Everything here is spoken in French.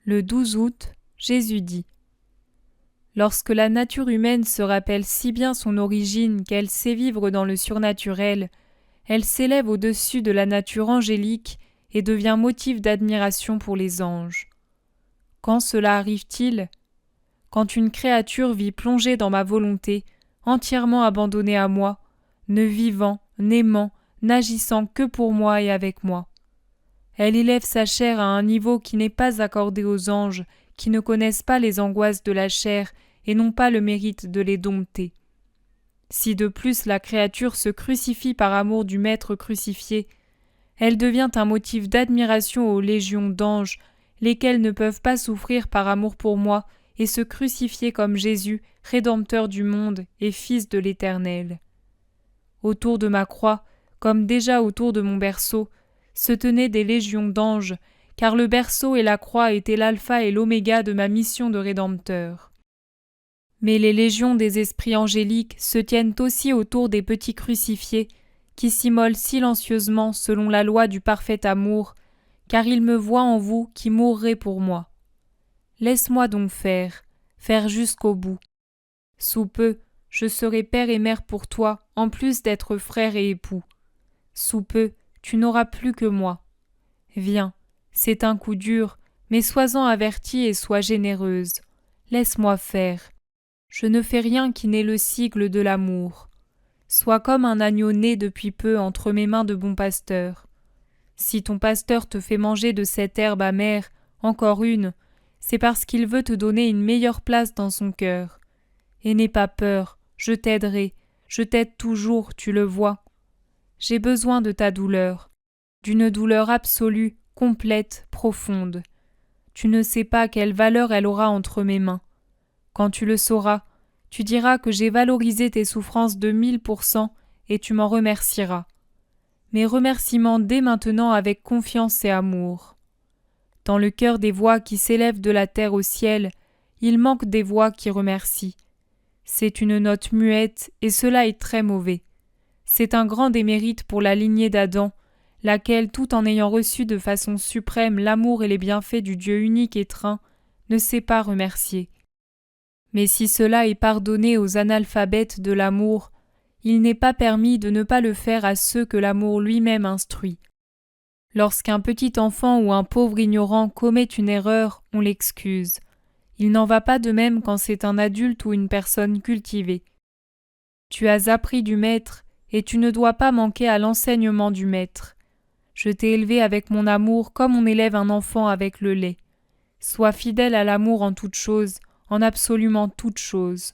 Le 12 août, Jésus dit : Lorsque la nature humaine se rappelle si bien son origine qu'elle sait vivre dans le surnaturel, elle s'élève au-dessus de la nature angélique et devient motif d'admiration pour les anges. Quand cela arrive-t-il ? Quand une créature vit plongée dans ma volonté, entièrement abandonnée à moi, ne vivant, n'aimant, n'agissant que pour moi et avec moi. Elle élève sa chair à un niveau qui n'est pas accordé aux anges, qui ne connaissent pas les angoisses de la chair et n'ont pas le mérite de les dompter. Si de plus la créature se crucifie par amour du Maître crucifié, elle devient un motif d'admiration aux légions d'anges, lesquels ne peuvent pas souffrir par amour pour moi et se crucifier comme Jésus, Rédempteur du monde et Fils de l'Éternel. Autour de ma croix, comme déjà autour de mon berceau, se tenaient des légions d'anges, car le berceau et la croix étaient l'alpha et l'oméga de ma mission de Rédempteur. Mais les légions des esprits angéliques se tiennent aussi autour des petits crucifiés, qui s'immolent silencieusement selon la loi du parfait amour, car ils me voient en vous qui mourrez pour moi. Laisse-moi donc faire jusqu'au bout. Sous peu, je serai père et mère pour toi, en plus d'être frère et époux. Sous peu, tu n'auras plus que moi. Viens, c'est un coup dur, mais sois-en avertie et sois généreuse. Laisse-moi faire. Je ne fais rien qui n'ait le sigle de l'amour. Sois comme un agneau né depuis peu entre mes mains de bon pasteur. Si ton pasteur te fait manger de cette herbe amère, encore une, c'est parce qu'il veut te donner une meilleure place dans son cœur. Et n'aie pas peur, je t'aiderai, je t'aide toujours, tu le vois. J'ai besoin de ta douleur, d'une douleur absolue, complète, profonde. Tu ne sais pas quelle valeur elle aura entre mes mains. Quand tu le sauras, tu diras que j'ai valorisé tes souffrances de 1000% et tu m'en remercieras. Mes remerciements dès maintenant avec confiance et amour. Dans le cœur des voix qui s'élèvent de la terre au ciel, il manque des voix qui remercient. C'est une note muette et cela est très mauvais. C'est un grand démérite pour la lignée d'Adam, laquelle, tout en ayant reçu de façon suprême l'amour et les bienfaits du Dieu unique et trin, ne sait pas remercier. Mais si cela est pardonné aux analphabètes de l'amour, il n'est pas permis de ne pas le faire à ceux que l'amour lui-même instruit. Lorsqu'un petit enfant ou un pauvre ignorant commet une erreur, on l'excuse. Il n'en va pas de même quand c'est un adulte ou une personne cultivée. Tu as appris du Maître, et tu ne dois pas manquer à l'enseignement du Maître. Je t'ai élevé avec mon amour comme on élève un enfant avec le lait. Sois fidèle à l'amour en toutes choses, en absolument toutes choses.